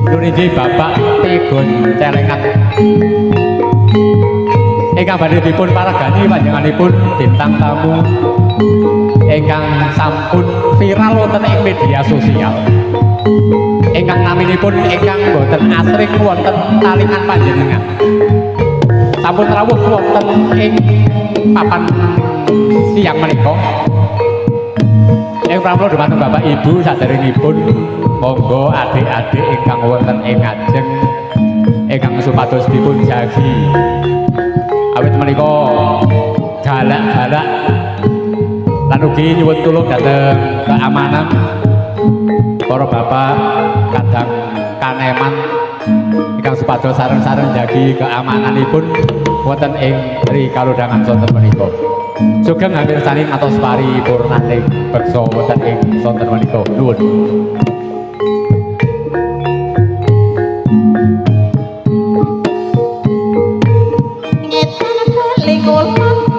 Nuniji Bapak Tegun Celengan ingkang badhe dipun paragani panjenenganipun bintang tamu ingkang sampun viral wonten ing media sosial ingkang naminipun ingkang boten asring wonten talingan panjenengan sampun rawuh wonten ing papan siang menika ing pramila dhumateng Bapak Ibu saderengipun monggo adik-adik ingkang wonten ing ngajeng ingkang supados dipun jagi awit menika galak-galak lan ugi nyuwun tulung dhateng keamanan para bapak kadang kaneman ingkang supados sareng-sareng jagi keamananipun wonten ing rikalodhangan sonten menika. Sugeng ngamirsani atos paripurnaning beksa wonten ing sonten menika. Nuwun.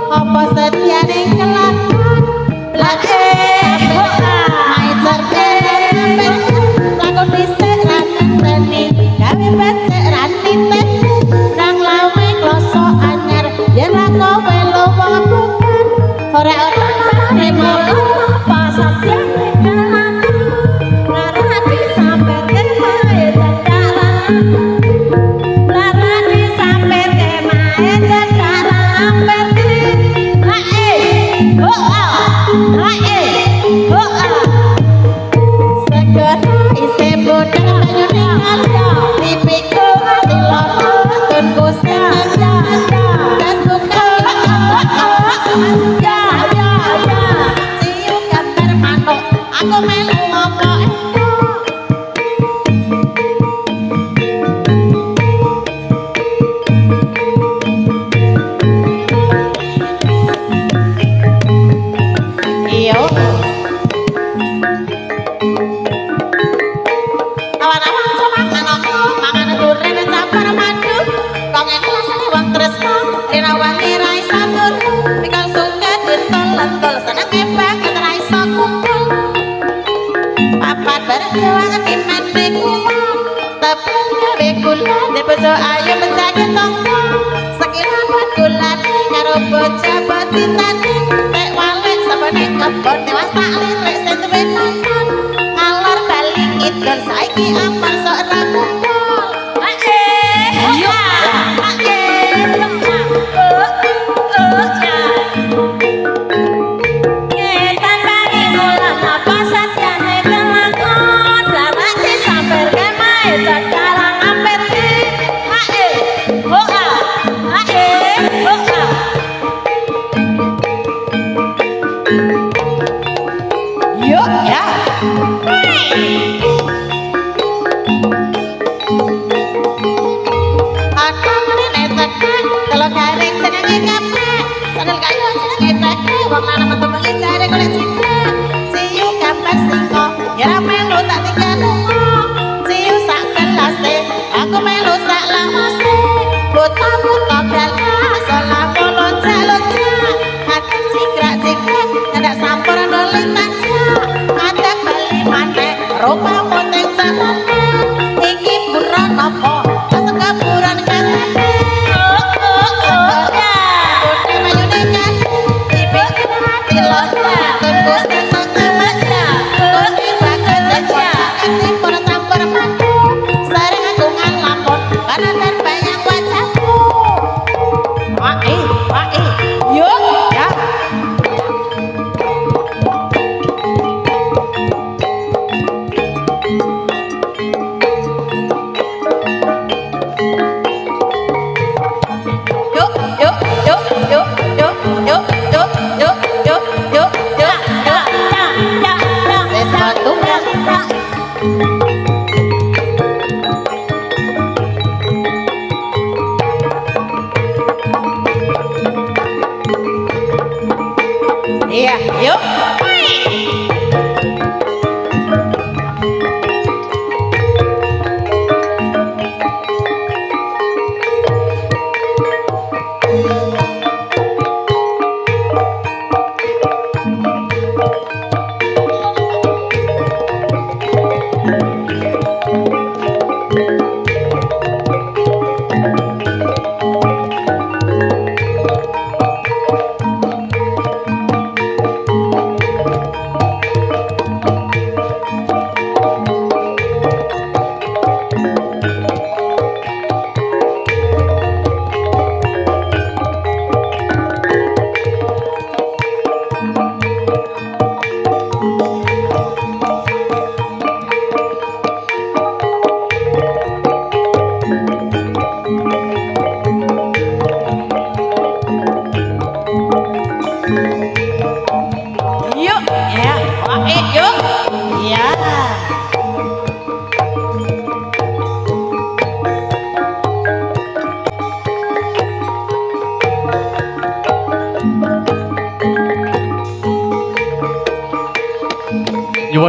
Apa setiane kelakon lake lakon dhisik ranani gawe becik ranite nang lawe kloso anyar yen ra kowe luwung bukan ora remo apa setiane kelakon larani sampe kemae cakaran larani sampe kemae cakaran aku melu apa iyo awan-awan semangan aku mangan durian campur madu kok ngene rasane wong tresno rina wangi ra iso turu mikal suket ditol-tol senenge banget ra iso kumpul papat bareng jawangan pimen dikumpul tapi gawe gula deposo ayo menjadi tonggo sekilapan gula karo bocah bocitane tek walek sabane kebon tewas tak lirik sing duwe nonton ngalor bali ngidul saiki ampar sok ra kumpul wong lanang metu bengi jare golek cinta ciu gambar singko ya ra melu tak tinggal lunga ciu sak kelas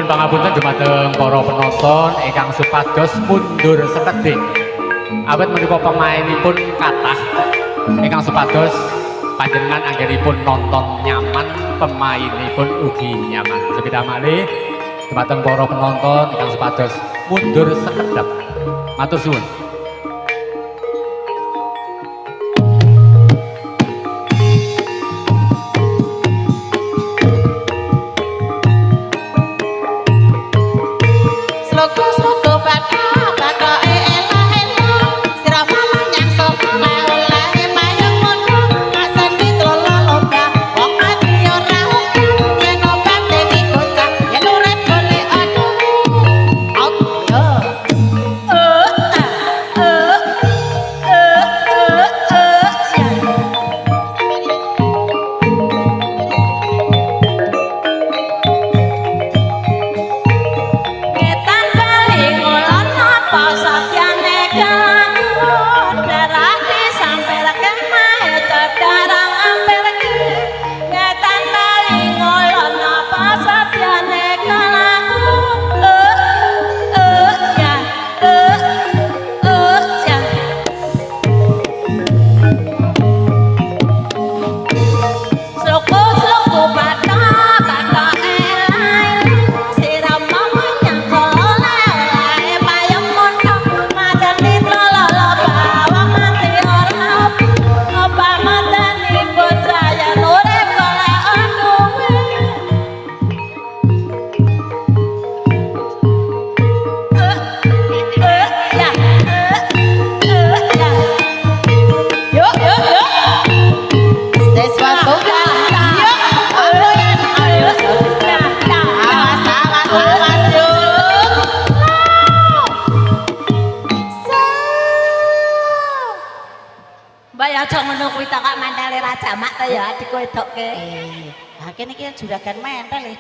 nyuwun pangapunten dumateng para penonton ingkang supados mundur sekedhik. Awit menika pemainipun kathah ingkang supados panjenengan anggenipun nonton nyaman, pemainipun ugi nyaman. Sepeda malih dumateng para penonton ingkang supados mundur sekedhik. Matur suwun. Kene iki juragan mentel e.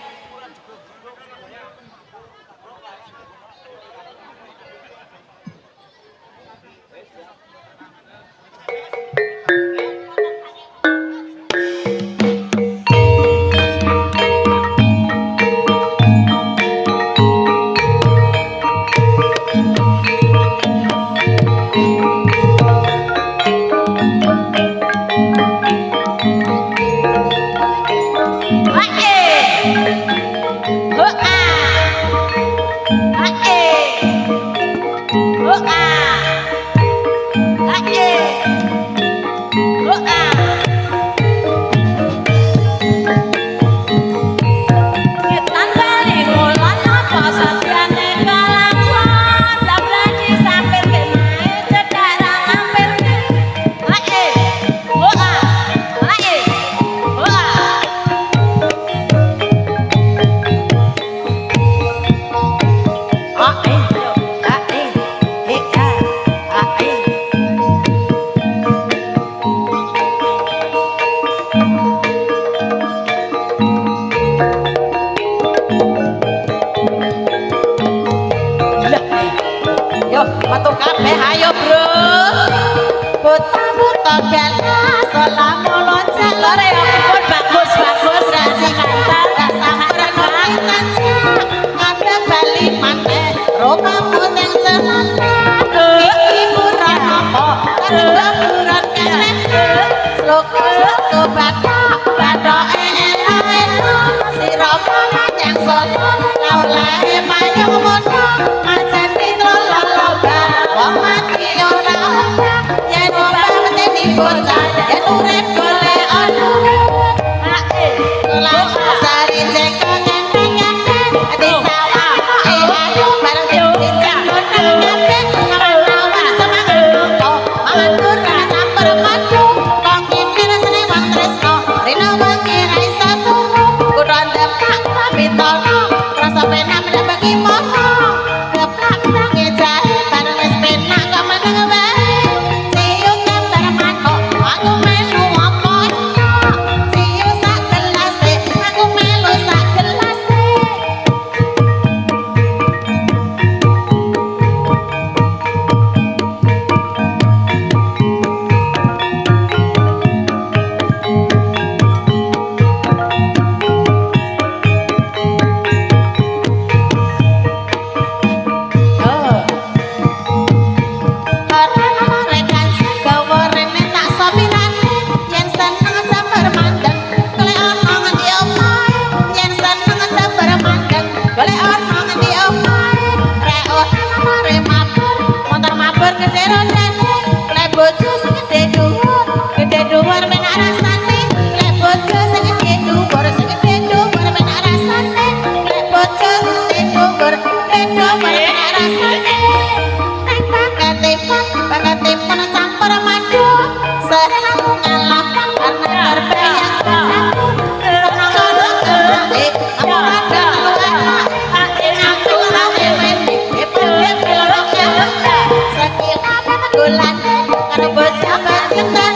Sari jengkol ngene ngene di sawah ayo bareng bulan karo bocah bajingan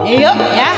yuk ya yuk ya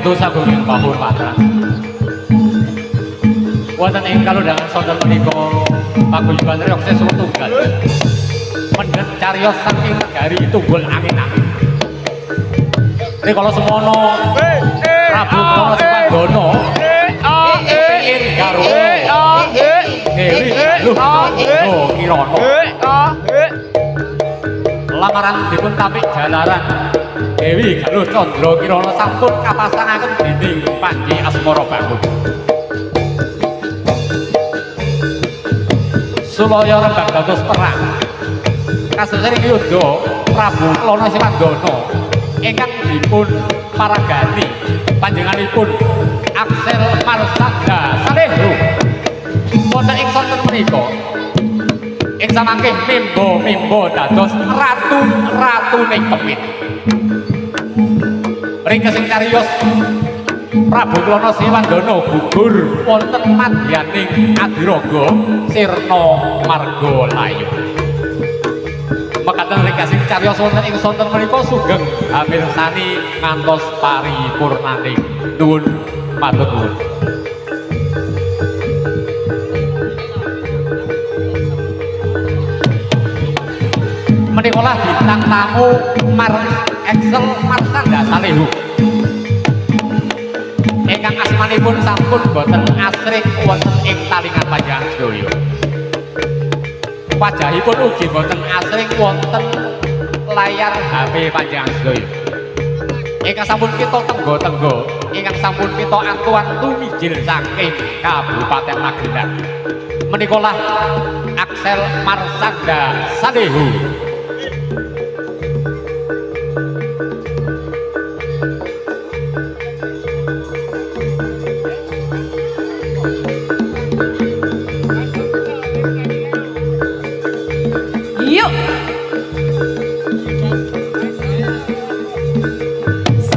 dosa gunging pahormatan. Wonten ing kalodhangan sonten menika paguyuban reok sesuk tunggal. Mendhet cariyos saking negari tunggul angin-angin. Rikala semono Prabu Krana Sembadana kepengin garwa Dewi Galuh Kirana. Lamaran dipun tapik jalaran Dewi Galuh Candra Kirana sampun kapasangaken dening Panji Asmara Bangun. Sulaya rembag dados perang. Kasusing yudha Prabu Krana Sembadana ingkang dipun paragani panjenenganipun Aksel Marsada Salehu. Wonten ing sonten menika ing samangke mimba dados ratu-ratune kemit. Ringkesing cariyos Prabu Krana Sembadana gugur wonten madyaning Adiraga Sirna Margalayu. Mekaten ringkesing cariyos wonten ing sonten menika sugeng amirsani ngantos paripurnaning. Nuwun matur nuwun. Menikolah bintang tamu Aksel Marsada Salehu ingkang asmanipun sampun boten asring wonten ing talingan panjenengan sedaya. Wajahipun ugi boten asring wonten layar HP panjenengan sedaya. Ingkang sampun kita tenggo-tenggo, ingkang sampun kita antu-antu mijil saking Kabupaten Magelang. Menikolah Aksel Marsada Salehu. Yuk.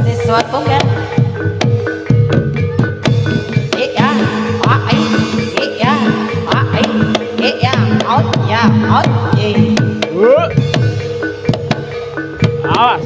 Sesuatu kan? Iya, ai, iya, ai, iya, out, ya, out, Awas.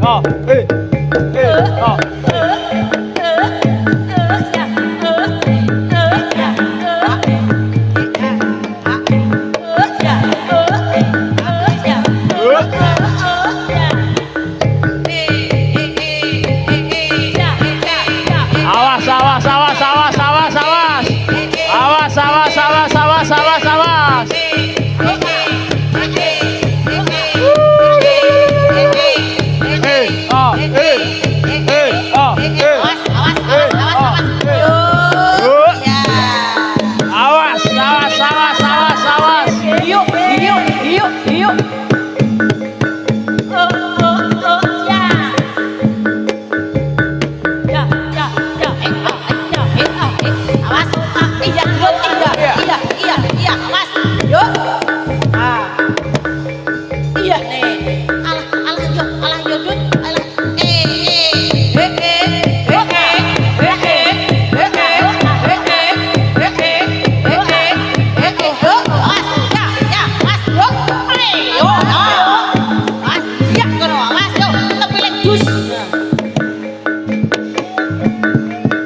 Oh, oh. Awas, awas, awas, awas, awas, awas. Awas, awas, awas, awas, awas, awas. Oh, oh, awas, awas, awas, awas, awas. Yuk, yuk, yuk, yuk. Awas, iya, yuk, iya, awas, yuk. Iya nih, alah yuk, Dut, alah,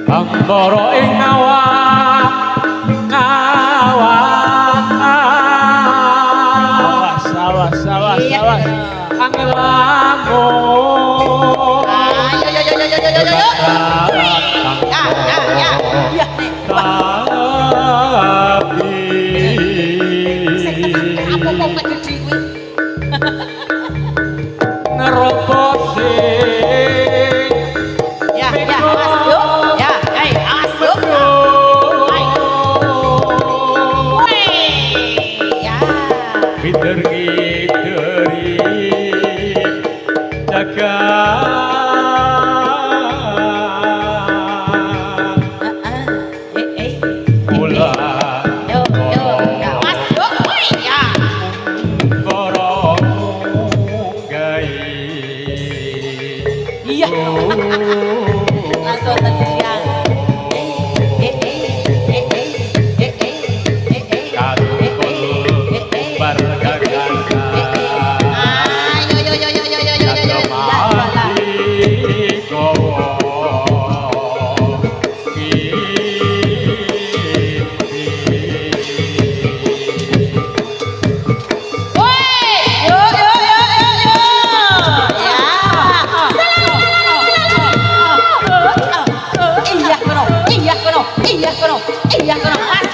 Bambara ing Awas, awas, awas, awas. angelamun ngeroboti Bideri jagat Mula borong gai Iya. Langsung tersiang. Iya, kono. As.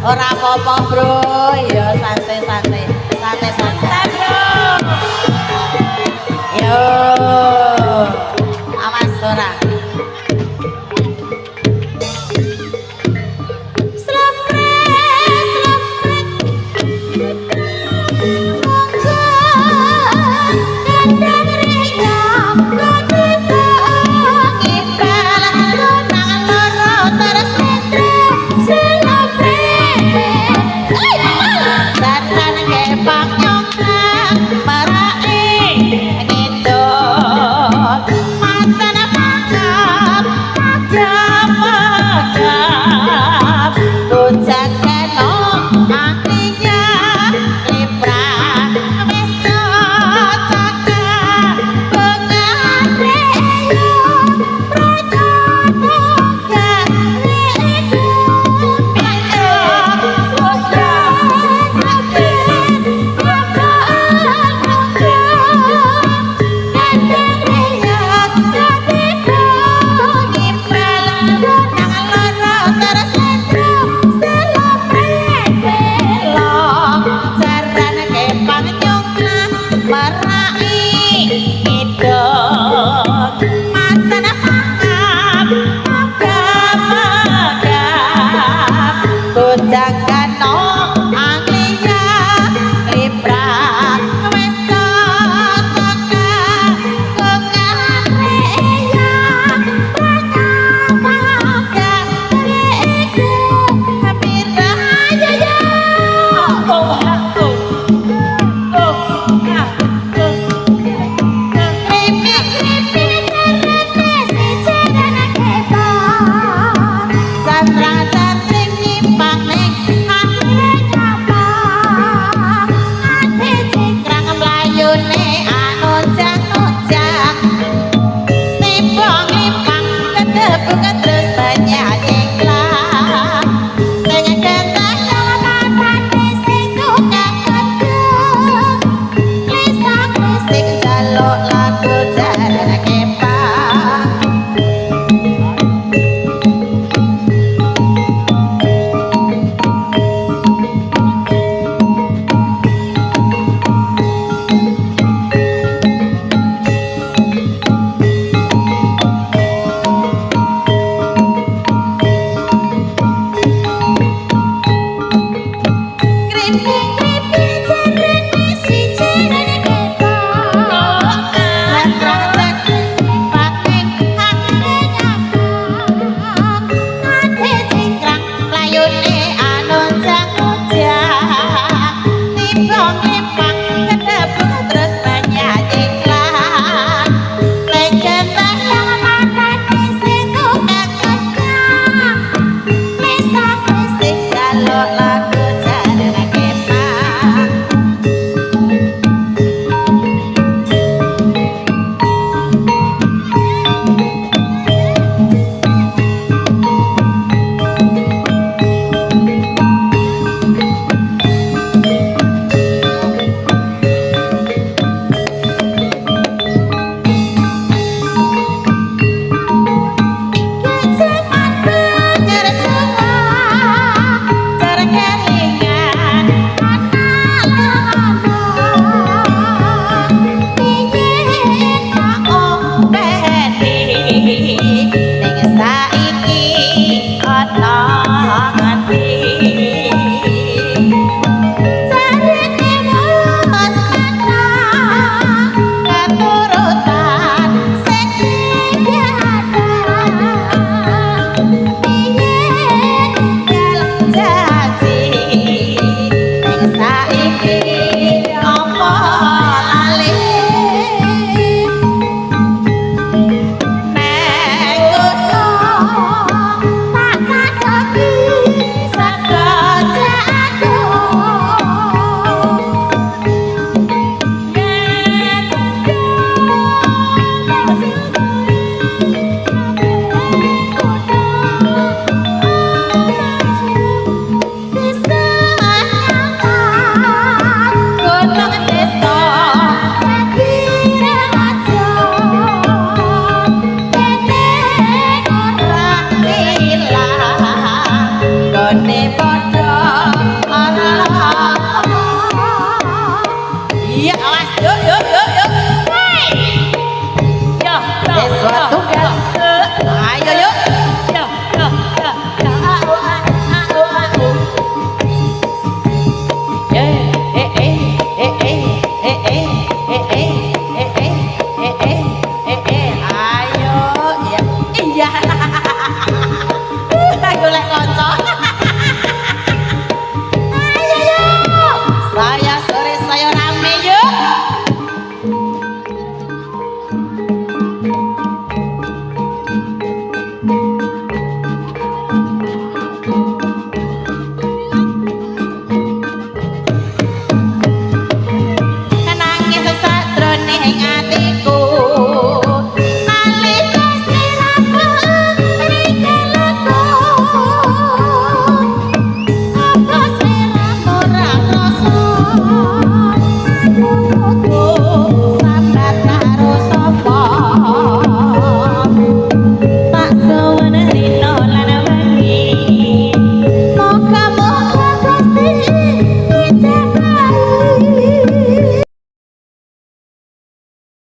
Ora apa-apa, Bro. Ya santai-santai. Santai-santai, Bro. Yo. Awas ora. Oh